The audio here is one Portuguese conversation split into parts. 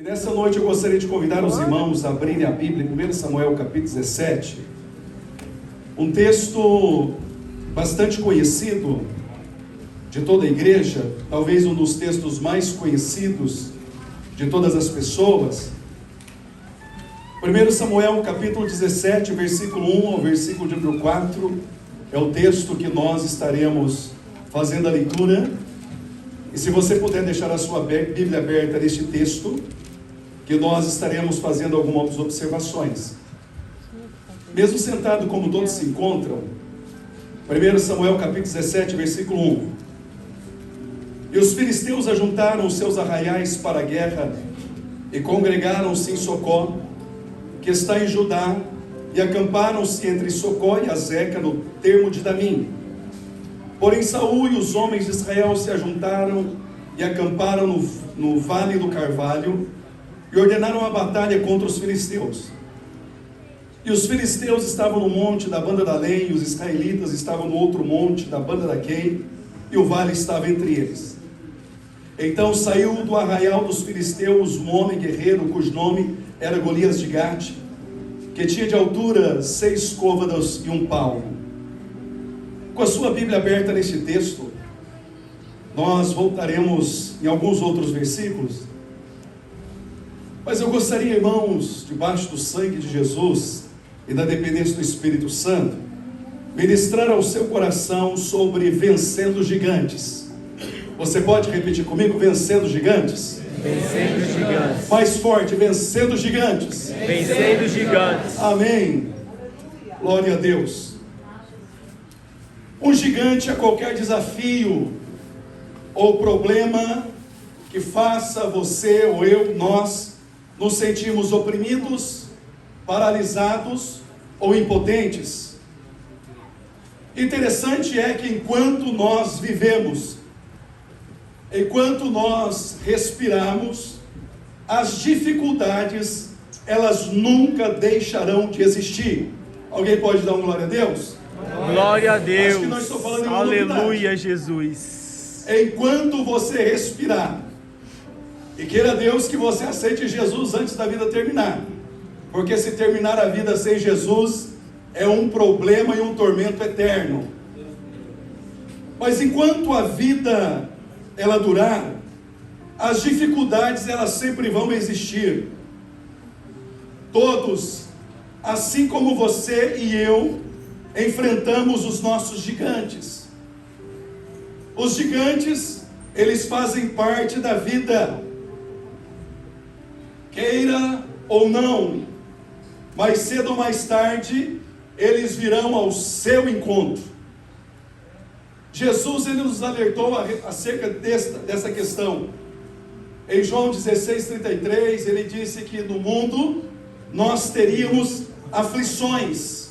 Nessa noite eu gostaria de convidar os irmãos a abrirem a Bíblia, 1 Samuel capítulo 17, um texto bastante conhecido de toda a igreja, talvez um dos textos mais conhecidos de todas as pessoas. 1 Samuel capítulo 17, versículo 1 ao versículo de número 4, é o texto que nós estaremos fazendo a leitura. E se você puder deixar a sua Bíblia aberta neste texto, que nós estaremos fazendo algumas observações. Mesmo sentado como todos se encontram, 1 Samuel capítulo 17, versículo 1. E os filisteus ajuntaram os seus arraiais para a guerra, e congregaram-se em Socó, que está em Judá, e acamparam-se entre Socó e Azeca, no termo de Damim. Porém Saul e os homens de Israel se ajuntaram e acamparam no vale do Carvalho, e ordenaram a batalha contra os filisteus. E os filisteus estavam no monte da banda da Além, e os israelitas estavam no outro monte da banda da Quei, e o vale estava entre eles. Então saiu do arraial dos filisteus um homem guerreiro, cujo nome era Golias de Gate, que tinha de altura 6 côvados e 1 palmo. Com a sua Bíblia aberta neste texto, nós voltaremos em alguns outros versículos, mas eu gostaria, irmãos, debaixo do sangue de Jesus e da dependência do Espírito Santo, ministrar ao seu coração sobre vencendo gigantes. Você pode repetir comigo? Vencendo gigantes? Vencendo gigantes. Mais forte, vencendo gigantes. Vencendo gigantes. Amém. Glória a Deus. Um gigante é qualquer desafio ou problema que faça você ou eu, nós, nos sentimos oprimidos, paralisados ou impotentes. Interessante é que enquanto nós vivemos, enquanto nós respiramos, as dificuldades, elas nunca deixarão de existir. Alguém pode dar uma glória a Deus? Glória a Deus. Acho que não estou falando em uma Aleluia, novidade. Jesus. Enquanto você respirar, e queira Deus que você aceite Jesus antes da vida terminar, porque se terminar a vida sem Jesus, é um problema e um tormento eterno. Mas enquanto a vida ela durar, as dificuldades elas sempre vão existir. Todos, assim como você e eu, enfrentamos os nossos gigantes. Os gigantes, eles fazem parte da vida, queira ou não, mais cedo ou mais tarde, eles virão ao seu encontro. Jesus, ele nos alertou acerca dessa questão. Em João 16:33, ele disse que no mundo nós teríamos aflições,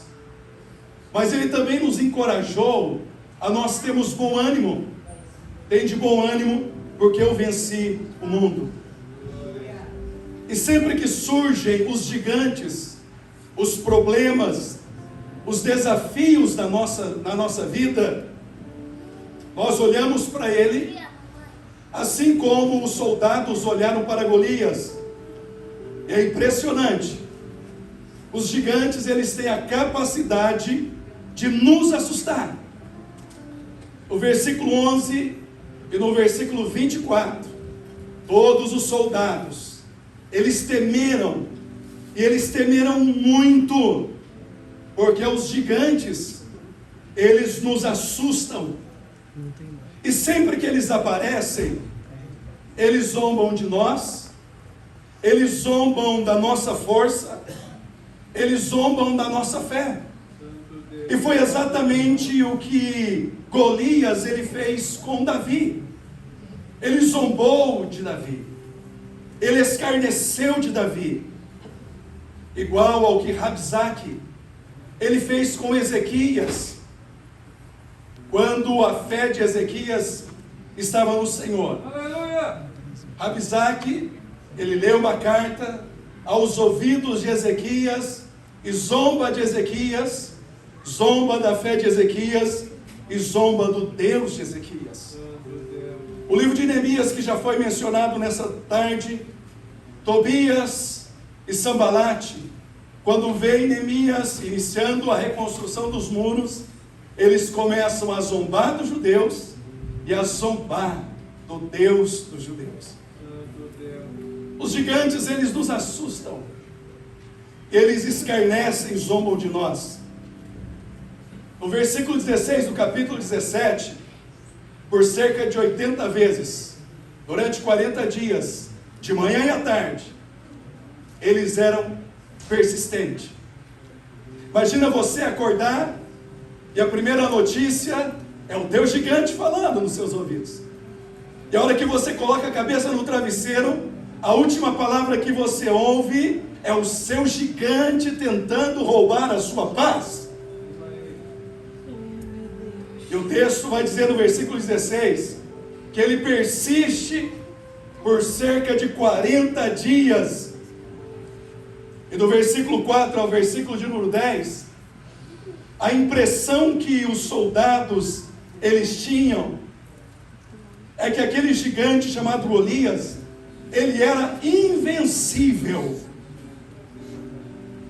mas ele também nos encorajou a nós termos bom ânimo. Tem de bom ânimo, porque eu venci o mundo. E sempre que surgem os gigantes, os problemas, os desafios na nossa vida, nós olhamos para ele, assim como os soldados olharam para Golias. É impressionante. Os gigantes, eles têm a capacidade de nos assustar. No versículo 11 e no versículo 24, todos os soldados, eles temeram, e eles temeram muito, porque os gigantes, eles nos assustam, e sempre que eles aparecem, eles zombam de nós, eles zombam da nossa força, eles zombam da nossa fé. E foi exatamente o que Golias ele fez com Davi. Ele zombou de Davi, ele escarneceu de Davi, igual ao que Rabsaque ele fez com Ezequias, quando a fé de Ezequias estava no Senhor. Rabsaque, ele leu uma carta aos ouvidos de Ezequias, e zomba de Ezequias, zomba da fé de Ezequias, e zomba do Deus de Ezequias. O livro de Neemias, que já foi mencionado nessa tarde, Tobias e Sambalate, quando vem Neemias iniciando a reconstrução dos muros, eles começam a zombar dos judeus e a zombar do Deus dos judeus. Os gigantes, eles nos assustam. Eles escarnecem, zombam de nós. No versículo 16 do capítulo 17, por cerca de 80 vezes, durante 40 dias, de manhã e à tarde, eles eram persistentes. Imagina você acordar e a primeira notícia é o teu gigante falando nos seus ouvidos. E a hora que você coloca a cabeça no travesseiro, a última palavra que você ouve é o seu gigante tentando roubar a sua paz. E o texto vai dizer no versículo 16, que ele persiste por cerca de 40 dias. E do versículo 4 ao versículo de número 10, a impressão que os soldados eles tinham é que aquele gigante chamado Golias, ele era invencível.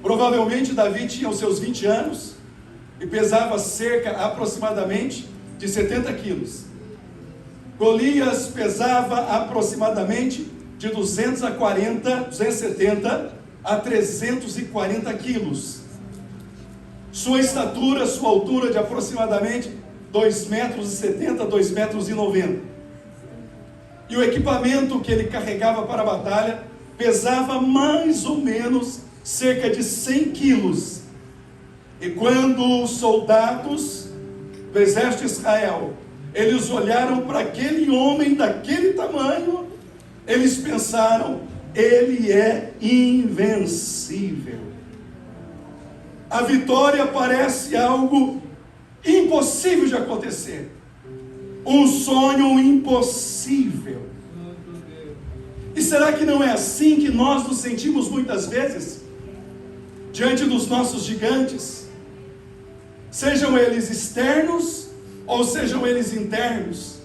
Provavelmente Davi tinha os seus 20 anos e pesava cerca aproximadamente de 70 quilos. Golias pesava aproximadamente de 270 a 340 quilos. Sua estatura, sua altura de aproximadamente 2,70 metros, 2,90 metros. E o equipamento que ele carregava para a batalha pesava mais ou menos cerca de 100 quilos. E quando os soldados do exército de Israel, eles olharam para aquele homem daquele tamanho, eles pensaram, ele é invencível. A vitória parece algo impossível de acontecer. Um sonho impossível. E será que não é assim que nós nos sentimos muitas vezes? Diante dos nossos gigantes? Sejam eles externos ou sejam eles internos?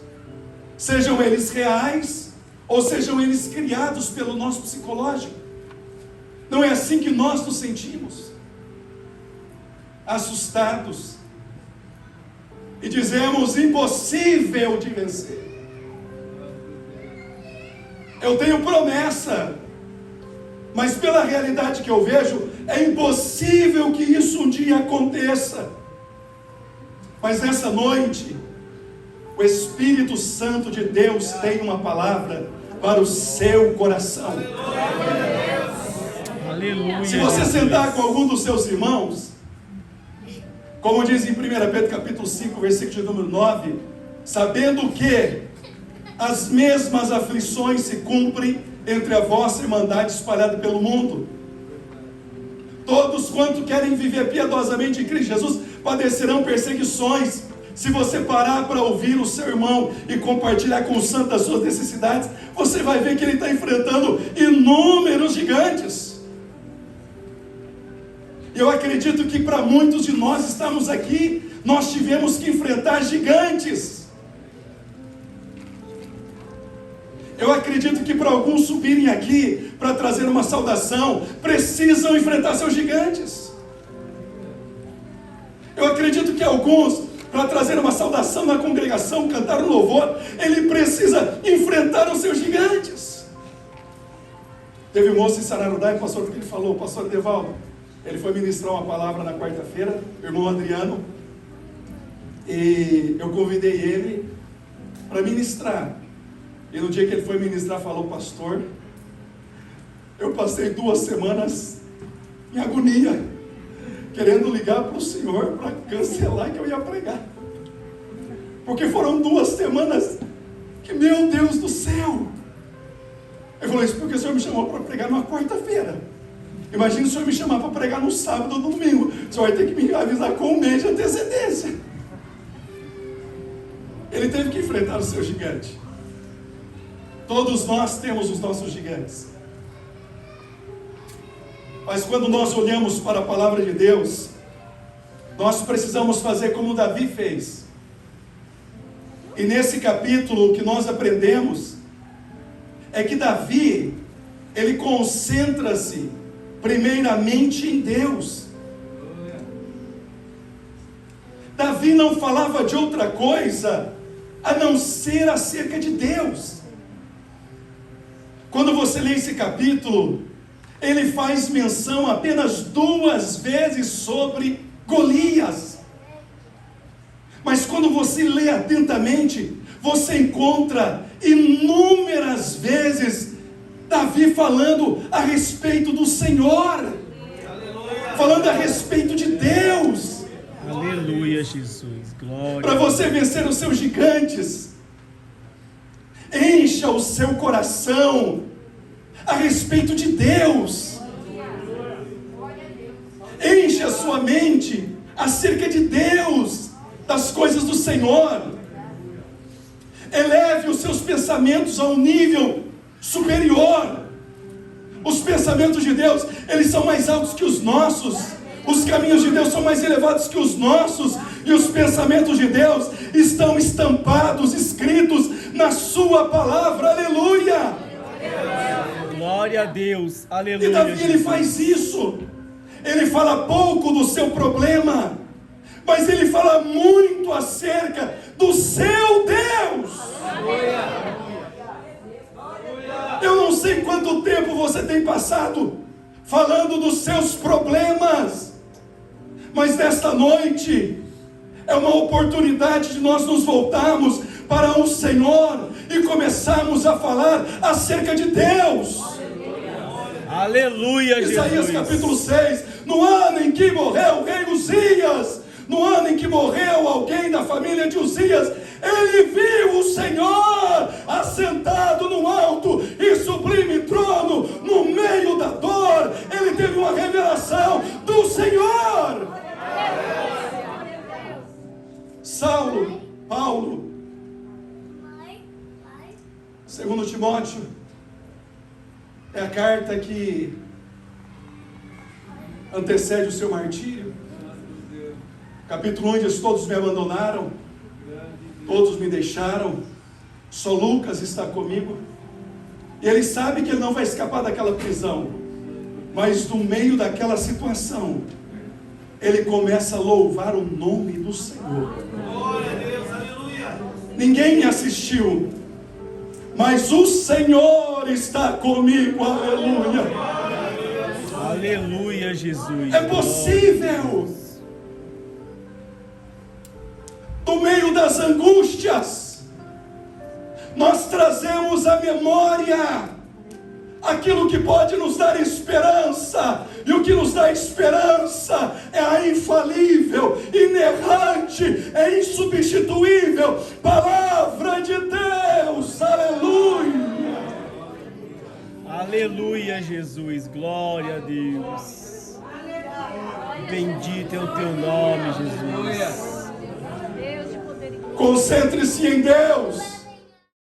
Sejam eles reais ou sejam eles criados pelo nosso psicológico? Não é assim que nós nos sentimos? Assustados. E dizemos, impossível de vencer. Eu tenho promessa, mas pela realidade que eu vejo, é impossível que isso um dia aconteça. Mas nessa noite, o Espírito Santo de Deus tem uma palavra para o seu coração. Aleluia. Se você sentar com algum dos seus irmãos, como diz em 1 Pedro capítulo 5, versículo de número 9, sabendo que as mesmas aflições se cumprem entre a vossa irmandade espalhada pelo mundo. Todos quanto querem viver piedosamente em Cristo Jesus padecerão perseguições. Se você parar para ouvir o seu irmão e compartilhar com o santo das suas necessidades, você vai ver que ele está enfrentando inúmeros gigantes. Eu acredito que para muitos de nós estamos aqui, nós tivemos que enfrentar gigantes. Eu acredito que para alguns subirem aqui para trazer uma saudação, precisam enfrentar seus gigantes. Eu acredito que alguns, para trazer uma saudação na congregação, cantar um louvor, ele precisa enfrentar os seus gigantes. Teve um moço em Sararudá, e pastor, o que ele falou? Pastor Edevaldo, ele foi ministrar uma palavra na quarta-feira, irmão Adriano, e eu convidei ele para ministrar. E no dia que ele foi ministrar, falou, pastor, eu passei 2 semanas em agonia, querendo ligar para o Senhor para cancelar que eu ia pregar. Porque foram 2 semanas que, meu Deus do céu. Ele falou, isso porque o Senhor me chamou para pregar numa quarta-feira. Imagina se o Senhor me chamar para pregar no sábado ou no domingo. O Senhor vai ter que me avisar com 1 mês de antecedência. Ele teve que enfrentar o seu gigante. Todos nós temos os nossos gigantes. Mas quando nós olhamos para a palavra de Deus, nós precisamos fazer como Davi fez. E nesse capítulo o que nós aprendemos é que Davi, ele concentra-se primeiramente em Deus. Davi não falava de outra coisa a não ser acerca de Deus. Quando você lê esse capítulo, ele faz menção apenas 2 vezes sobre Golias. Mas quando você lê atentamente, você encontra inúmeras vezes Davi falando a respeito do Senhor, falando a respeito de Deus. Aleluia, Jesus. Glória. Para você vencer os seus gigantes, encha o seu coração a respeito de Deus. Enche a sua mente acerca de Deus, das coisas do Senhor. Eleve os seus pensamentos a um nível superior. Os pensamentos de Deus, eles são mais altos que os nossos. Os caminhos de Deus são mais elevados que os nossos. E os pensamentos de Deus estão estampados, escritos na sua palavra. Aleluia! Glória a Deus. Aleluia. E Davi, ele Jesus. faz isso. Ele fala pouco do seu problema, mas ele fala muito acerca do seu Deus. Eu não sei quanto tempo você tem passado falando dos seus problemas, mas nesta noite é uma oportunidade de nós nos voltarmos para o Senhor e começarmos a falar acerca de Deus. Aleluia, Jesus. Isaías capítulo 6, no ano em que morreu o rei Uzias, no ano em que morreu alguém da família de Uzias, ele viu o Senhor assentado no alto e sublime trono, no meio da dor. Ele teve uma revelação do Senhor. Paulo, 2 Timóteo, é a carta que antecede o seu martírio. Capítulo 1 diz: todos me abandonaram, todos me deixaram, só Lucas está comigo. E ele sabe que ele não vai escapar daquela prisão, mas no meio daquela situação, ele começa a louvar o nome do Senhor. Glória a Deus, aleluia. Ninguém me assistiu, mas o Senhor está comigo, aleluia. Aleluia, Jesus. É possível, no meio das angústias, nós trazemos à memória aquilo que pode nos dar esperança, e o que nos dá esperança é a infalível, inerrante, é insubstituível Palavra de Deus, aleluia. Aleluia, Jesus. Glória a Deus. Bendito é o teu nome, Jesus. Concentre-se em Deus.